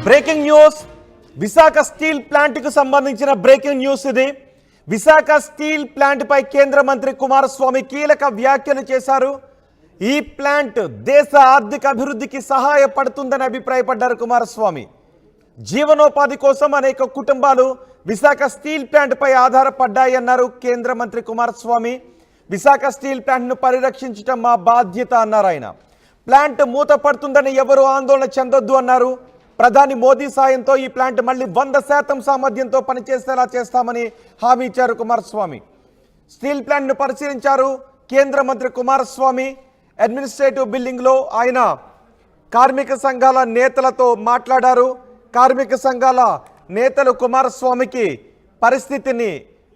Breaking news Visakha steel plant కు సంబంధించిన breaking news ఇది. విశాఖ స్టీల్ ప్లాంట్ పై కేంద్ర మంత్రి కుమారస్వామి కీలక వ్యాఖ్యలు చేశారు. ఈ ప్లాంట్ దేశ ఆర్థిక అభివృద్ధికి సహాయపడుతుందని అభిప్రాయపడ్డారు కుమారస్వామి. జీవనోపాధి కోసం అనేక కుటుంబాలు విశాఖ స్టీల్ ప్లాంట్ పై ఆధారపడ్డాయన్నారు కేంద్ర మంత్రి కుమారస్వామి. విశాఖ స్టీల్ ప్లాంట్ను పరిరక్షించడం మా బాధ్యత అన్నారు ఆయన. ప్లాంట్ మూతపడుతుందని ఎవరు ఆందోళన చెందొద్దు అన్నారు. ప్రధాని మోదీ సాయంతో ఈ ప్లాంట్ మళ్ళీ 100% సామర్థ్యంతో పనిచేసేలా చేస్తామని హామీ ఇచ్చారు కుమారస్వామి. స్టీల్ ప్లాంట్ను పరిశీలించారు కేంద్ర మంత్రి కుమారస్వామి. అడ్మినిస్ట్రేటివ్ బిల్డింగ్లో ఆయన కార్మిక సంఘాల నేతలతో మాట్లాడారు. కార్మిక సంఘాల నేతలు కుమారస్వామికి పరిస్థితిని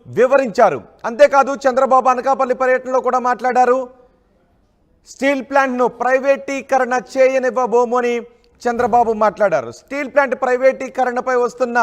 వివరించారు. అంతేకాదు చంద్రబాబు అనకాపల్లి పర్యటనలో కూడా మాట్లాడారు. స్టీల్ ప్లాంట్ను ప్రైవేటీకరణ చేయనివ్వబోమని చంద్రబాబు మాట్లాడారు. స్టీల్ ప్లాంట్ ప్రైవేటీకరణపై వస్తున్న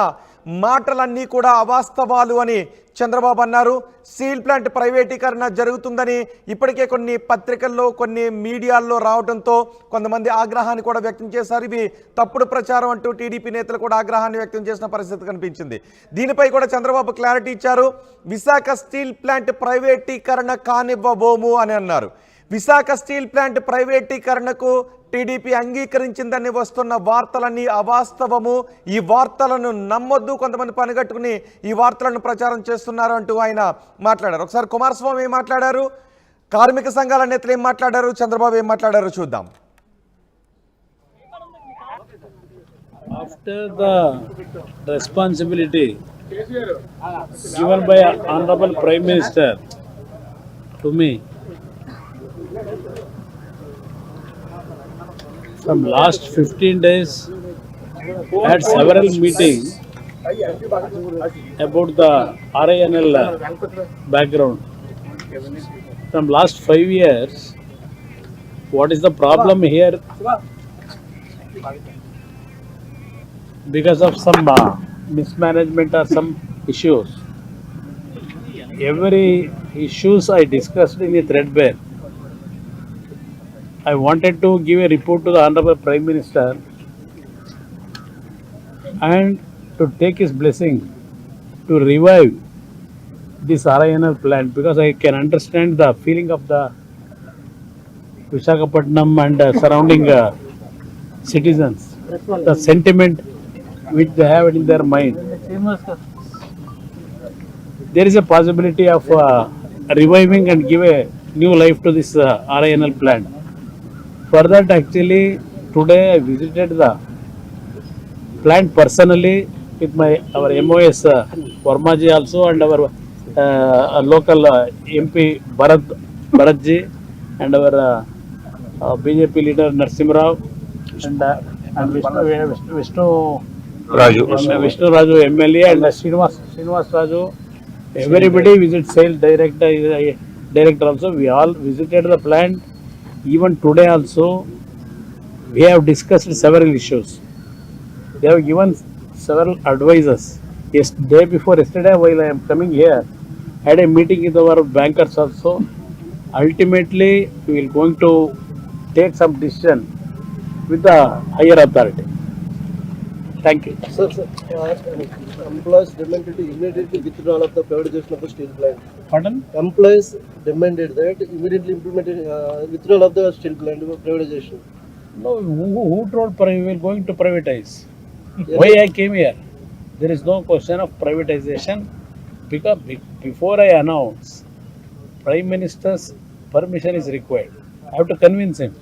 మాటలన్నీ కూడా అవాస్తవాలు అని చంద్రబాబు అన్నారు. స్టీల్ ప్లాంట్ ప్రైవేటీకరణ జరుగుతుందని ఇప్పటికే కొన్ని పత్రికల్లో కొన్ని మీడియాల్లో రావడంతో కొంతమంది ఆగ్రహాన్ని కూడా వ్యక్తం చేశారు. ఇవి తప్పుడు ప్రచారం అంటూ టీడీపీ నేతలు కూడా ఆగ్రహాన్ని వ్యక్తం చేసిన పరిస్థితి కనిపించింది. దీనిపై కూడా చంద్రబాబు క్లారిటీ ఇచ్చారు. విశాఖ స్టీల్ ప్లాంట్ ప్రైవేటీకరణ కానివ్వబోము అని అన్నారు. విశాఖ స్టీల్ ప్లాంట్ ప్రైవేటీకరణకు టీడీపీ అంగీకరించిందని వస్తున్న వార్తలన్నీ అవాస్తవము. ఈ వార్తలను నమ్మొద్దు, కొంతమంది పనిగట్టుకుని ఈ వార్తలను ప్రచారం చేస్తున్నారు అంటూ ఆయన మాట్లాడారు. ఒకసారి కుమారస్వామి ఏం మాట్లాడారు, కార్మిక సంఘాల నేతలు ఏం మాట్లాడారు, చంద్రబాబు ఏం మాట్లాడారు చూద్దాం. After the responsibility given by Honorable Prime Minister to me, from last 15 days, I had several meetings about the RINL background. From last 5 years, what is the problem here? Because of some mismanagement or some issues. Every issues I discussed in a threadbare. I wanted to give a report to the Honorable Prime Minister and to take his blessing to revive this RINL plant, because I can understand the feeling of the Visakhapatnam and surrounding citizens, the sentiment which they have in their mind. There is a possibility of reviving and give a new life to this RINL plant. For that, actually, today I visited the plant personally with our MOS Varmaji also, and our local MP Bharatji, and our BJP leader Narsimha Rao, and Vishnu Raju MLA, and Srinivas Raju. Everybody visit sales director also. We all visited the plant. Even today also, we have discussed several issues. They have given several advices. Day before yesterday, while I am coming here, I had a meeting with our bankers also. Ultimately, we will going to take some decision with the higher authority. Thank you. Sir, employees demanded immediately withdrawal of the privatization of the steel plant. Pardon? Employees demanded that immediately implemented withdrawal of the steel plant privatization. No, who told we are going to privatize? Why I came here? There is no question of privatization, because before I announce, Prime Minister's permission is required. I have to convince him.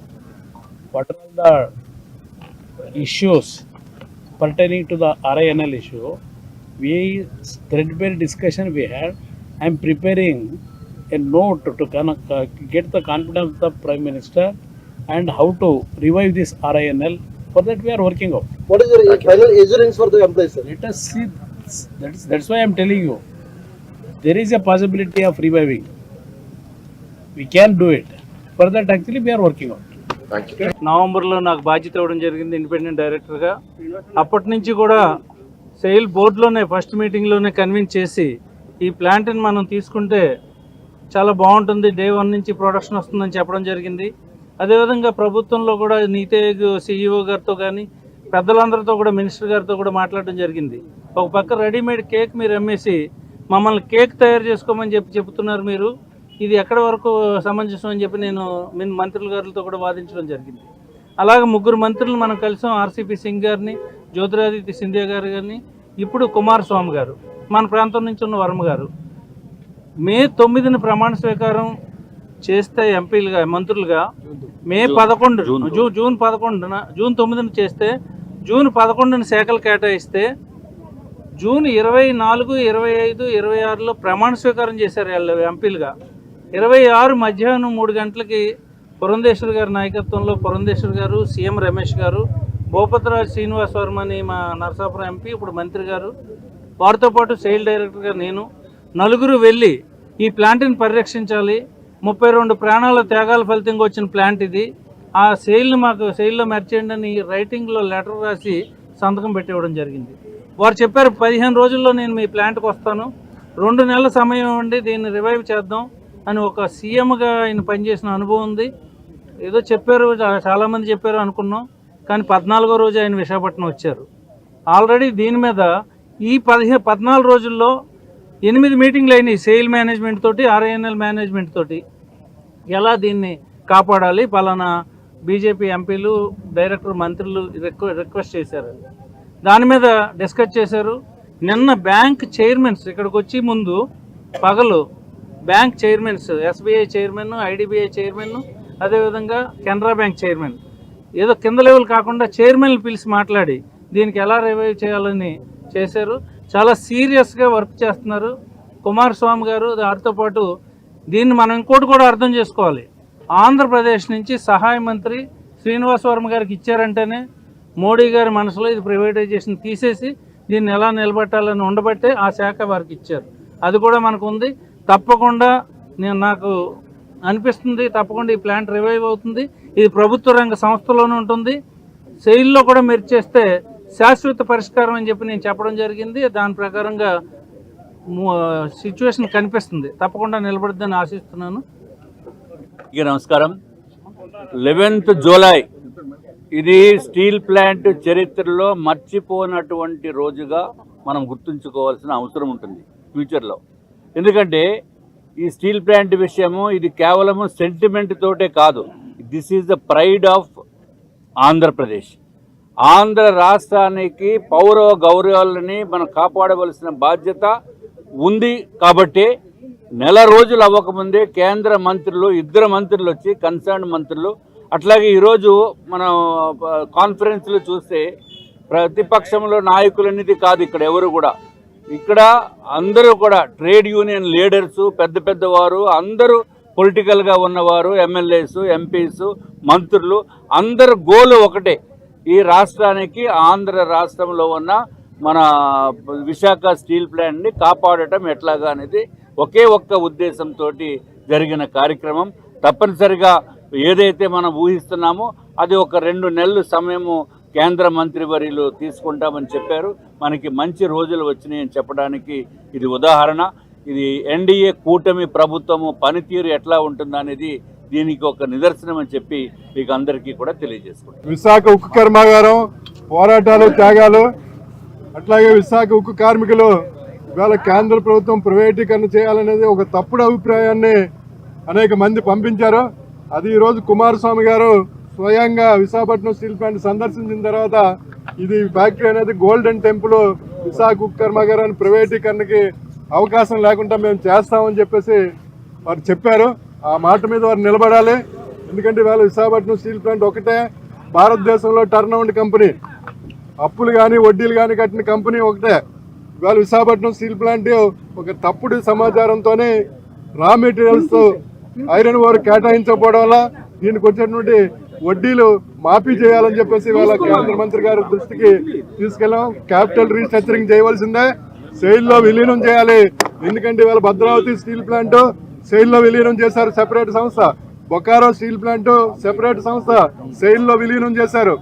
What are the issues pertaining to the RINL issue? Threadbare discussion we had. I am preparing a note to get the confidence of the Prime Minister and how to revive this RINL. For that we are working out. What is your final assurance for the employees, sir? Let us see. That's why I am telling you. There is a possibility of reviving. We can do it. For that actually we are working out. నవంబర్లో నాకు బాధ్యత ఇవ్వడం జరిగింది independent డైరెక్టర్గా. అప్పటి నుంచి కూడా SAIL బోర్డులోనే first మీటింగ్లోనే convince చేసి ఈ ప్లాంట్ని మనం తీసుకుంటే చాలా బాగుంటుంది, డే 1 నుంచి ప్రొడక్షన్ వస్తుందని చెప్పడం జరిగింది. అదేవిధంగా ప్రభుత్వంలో కూడా నీతి ఆయోగ్ CEO గారితో కానీ పెద్దలందరితో కూడా మినిస్టర్ గారితో కూడా మాట్లాడడం జరిగింది. ఒక పక్క రెడీమేడ్ కేక్ మీరు అమ్మేసి మమ్మల్ని కేక్ తయారు చేసుకోమని చెప్తున్నారు మీరు, ఇది ఎక్కడి వరకు సమంజసం అని చెప్పి నేను మంత్రుల గారితో కూడా వాదించడం జరిగింది. అలాగే 3 మంత్రులు మనం కలిసాం, ఆర్సీపీ సింగ్ గారిని, జ్యోతిరాదిత్య సింధియా గారిని, ఇప్పుడు కుమారస్వామి గారు, మన ప్రాంతం నుంచి ఉన్న వర్మ గారు. మే 9న ప్రమాణ స్వీకారం చేస్తే ఎంపీలుగా మంత్రులుగా మే 11 జూన్ 11న జూన్ 9న చేస్తే జూన్ 11న శాఖలు కేటాయిస్తే జూన్ 24, 25, 26లో ప్రమాణ స్వీకారం చేశారు వాళ్ళు ఎంపీలుగా. 26 మధ్యాహ్నం 3 గంటలకి పురంధేశ్వర్ గారి నాయకత్వంలో పురంధేశ్వర్ గారు, సీఎం రమేష్ గారు, భూపతిరాజు శ్రీనివాస్ వర్మ అని మా నరసాపురం ఎంపీ ఇప్పుడు మంత్రి గారు, వారితో పాటు సెయిల్ డైరెక్టర్గా నేను, నలుగురు వెళ్ళి ఈ ప్లాంట్ని పరిరక్షించాలి, 32 ప్రాణాల త్యాగాల ఫలితంగా వచ్చిన ప్లాంట్ ఇది, ఆ సెయిల్ని మాకు సెయిల్లో మెర్చేయండి అని రైటింగ్లో లెటర్ రాసి సంతకం పెట్టివ్వడం జరిగింది. వారు చెప్పారు 15 రోజుల్లో నేను మీ ప్లాంట్కి వస్తాను, 2 నెలల సమయం ఇవ్వండి, దీన్ని రివైవ్ చేద్దాం అని ఒక సీఎంగా ఆయన పనిచేసిన అనుభవం ఉంది. ఏదో చెప్పారు, చాలామంది చెప్పారు అనుకున్నాం, కానీ 14వ రోజు ఆయన విశాఖపట్నం వచ్చారు. ఆల్రెడీ దీని మీద ఈ 14 రోజుల్లో 8 మీటింగ్లు అయినాయి సెయిల్ మేనేజ్మెంట్ తోటి, ఆర్ఐఎన్ఎల్ మేనేజ్మెంట్ తోటి. ఎలా దీన్ని కాపాడాలి, పలానా బీజేపీ ఎంపీలు, డైరెక్టర్, మంత్రులు రిక్వెస్ట్ చేశారు, దాని మీద డిస్కస్ చేశారు. నిన్న బ్యాంక్ చైర్మన్స్ ఇక్కడికి వచ్చి ముందు పగలు bank chairmans, SBI chairman, IDBI chairman, అదేవిధంగా కెనరా బ్యాంక్ చైర్మన్, ఏదో కింద లెవెల్ కాకుండా చైర్మన్లు పిలిచి మాట్లాడి దీనికి ఎలా రివైవ్ చేయాలని చేశారు. చాలా సీరియస్గా వర్క్ చేస్తున్నారు కుమారస్వామి గారు. దానితో పాటు దీన్ని మనం ఇంకోటి కూడా అర్థం చేసుకోవాలి, ఆంధ్రప్రదేశ్ నుంచి సహాయ మంత్రి శ్రీనివాస్ వర్మ గారికి ఇచ్చారంటేనే మోడీ గారి మనసులో ఇది ప్రైవేటైజేషన్ తీసేసి దీన్ని ఎలా నిలబెట్టాలని ఉండబట్టే ఆ శాఖ వారికి ఇచ్చారు. అది కూడా మనకు ఉంది. తప్పకుండా నాకు అనిపిస్తుంది, తప్పకుండా ఈ ప్లాంట్ రివైవ్ అవుతుంది. ఇది ప్రభుత్వ రంగ సంస్థలోనే ఉంటుంది. సెయిల్లో కూడా మీరు చేస్తే శాశ్వత పరిష్కారం అని చెప్పి నేను చెప్పడం జరిగింది. దాని ప్రకారంగా సిచ్యువేషన్ కనిపిస్తుంది, తప్పకుండా నిలబడుతుందని ఆశిస్తున్నాను. నమస్కారం. 11th జూలై ఇది స్టీల్ ప్లాంట్ చరిత్రలో మర్చిపోనటువంటి రోజుగా మనం గుర్తుంచుకోవాల్సిన అవసరం ఉంటుంది ఫ్యూచర్లో. ఎందుకంటే ఈ స్టీల్ ప్లాంట్ విషయము ఇది కేవలము సెంటిమెంట్ తోటే కాదు, this is the pride of Andhra Pradesh. Andhra రాష్ట్రానికి పౌర గౌరవాలని మనం కాపాడవలసిన బాధ్యత ఉంది. కాబట్టి నెల రోజులు అవ్వకముందే కేంద్ర మంత్రులు, 2 మంత్రులు వచ్చి, కన్సర్న్ మంత్రులు, అట్లాగే ఈరోజు మనం కాన్ఫరెన్స్లో చూస్తే ప్రతిపక్షంలో నాయకులనేది కాదు ఇక్కడ ఎవరు కూడా, ఇక్కడ అందరూ కూడా ట్రేడ్ యూనియన్ లీడర్సు, పెద్ద పెద్దవారు, అందరూ పొలిటికల్గా ఉన్నవారు, ఎమ్మెల్యేసు, ఎంపీసు, మంత్రులు, అందరు గోలు ఒకటే, ఈ రాష్ట్రానికి ఆంధ్ర రాష్ట్రంలో ఉన్న మన విశాఖ స్టీల్ ప్లాంట్ని కాపాడటం ఎట్లాగా అనేది ఒకే ఒక్క ఉద్దేశంతో జరిగిన కార్యక్రమం. తప్పనిసరిగా ఏదైతే మనం ఊహిస్తున్నామో అది ఒక 2 నెలలు సమయము కేంద్ర మంత్రివర్యులు తీసుకుంటామని చెప్పారు. మనకి మంచి రోజులు వచ్చినాయని చెప్పడానికి ఇది ఉదాహరణ. ఇది ఎన్డీఏ కూటమి ప్రభుత్వము పనితీరు ఎట్లా ఉంటుందనేది దీనికి ఒక నిదర్శనం అని చెప్పి మీకు అందరికీ కూడా తెలియజేసుకుంటాం. విశాఖ ఉక్కు కర్మాగారం పోరాటాలు, త్యాగాలు, అట్లాగే విశాఖ ఉక్కు కార్మికులు ఇవాళ కేంద్ర ప్రభుత్వం ప్రైవేటీకరణ చేయాలనేది ఒక తప్పుడు అభిప్రాయాన్ని అనేక మంది పంపించారు. అది ఈరోజు కుమారస్వామి గారు స్వయంగా విశాఖపట్నం స్టీల్ ప్లాంట్ సందర్శించిన తర్వాత ఇది ఫ్యాక్టరీ అనేది గోల్డెన్ టెంపుల్, విశాఖ ఉక్కు కర్మాగారాన్ని ప్రైవేటీకరణకి అవకాశం లేకుండా మేము చేస్తామని చెప్పేసి వారు చెప్పారు. ఆ మాట మీద వారు నిలబడాలి. ఎందుకంటే ఇవాళ విశాఖపట్నం స్టీల్ ప్లాంట్ ఒకటే భారతదేశంలో టర్న్ అరౌండ్ కంపెనీ, అప్పులు కానీ వడ్డీలు కానీ కట్టిన కంపెనీ ఒకటే. ఇవాళ విశాఖపట్నం స్టీల్ ప్లాంట్ ఒక తప్పుడు సమాచారంతోనే రా మెటీరియల్స్ ఐరన్ ఓర్ కేటాయించకపోవడం వల్ల దీనికి వచ్చేటువంటి వడ్డీలు మాఫీ చేయాలని చెప్పేసి ఇవాళ కేంద్ర మంత్రి గారి దృష్టికి తీసుకెళ్ళాం. క్యాపిటల్ రీస్ట్రక్చరింగ్ చేయవలసిందే, సెయిల్లో విలీనం చేయాలి. ఎందుకంటే ఇవాళ భద్రావతి స్టీల్ ప్లాంట్ సెయిల్లో విలీనం చేశారు, సెపరేట్ సంస్థ. బొకారో స్టీల్ ప్లాంట్ సెపరేట్ సంస్థ, సెయిల్లో విలీనం చేశారు.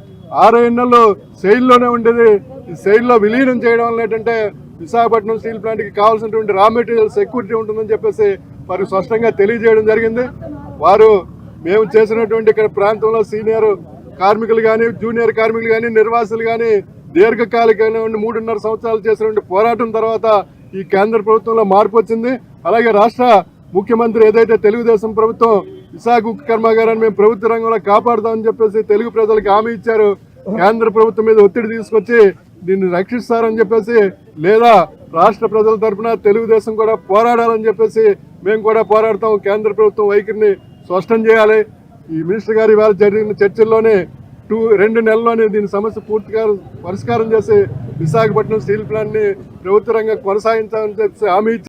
ఆర్ఐఎన్ఎల్ సెయిల్లోనే ఉండేది. ఈ సెయిల్లో విలీనం చేయడం వల్ల ఏంటంటే విశాఖపట్నం స్టీల్ ప్లాంట్కి కావాల్సినటువంటి రా మెటీరియల్ సెక్యూరిటీ ఉంటుందని చెప్పేసి వారు స్పష్టంగా తెలియజేయడం జరిగింది. వారు మేము చేసినటువంటి ఇక్కడ ప్రాంతంలో సీనియర్ కార్మికులు కానీ, జూనియర్ కార్మికులు కానీ, నిర్వాసులు కానీ దీర్ఘకాలికంగా 3.5 సంవత్సరాలు చేసినటువంటి పోరాటం తర్వాత ఈ కేంద్ర ప్రభుత్వంలో మార్పు వచ్చింది. అలాగే రాష్ట్ర ముఖ్యమంత్రి ఏదైతే తెలుగుదేశం ప్రభుత్వం విశాఖ ఉక్కు కర్మాగారాన్ని మేము ప్రభుత్వ రంగంలో కాపాడుతామని చెప్పేసి తెలుగు ప్రజలకు హామీ ఇచ్చారు. కేంద్ర ప్రభుత్వం మీద ఒత్తిడి తీసుకొచ్చి దీన్ని రక్షిస్తారని చెప్పేసి, లేదా రాష్ట్ర ప్రజల తరఫున తెలుగుదేశం కూడా పోరాడాలని చెప్పేసి మేము కూడా పోరాడతాం. కేంద్ర ప్రభుత్వం వైఖరిని స్పష్టం చేయాలి. ఈ మినిస్టర్ గారు ఇవాళ జరిగిన చర్చల్లోనే 2 నెలల్లోనే దీని సమస్య పూర్తిగా పరిష్కారం చేసి విశాఖపట్నం స్టీల్ ప్లాంట్ ని ప్రభుత్వ రంగం కొనసాగించాలని చెప్పి హామీ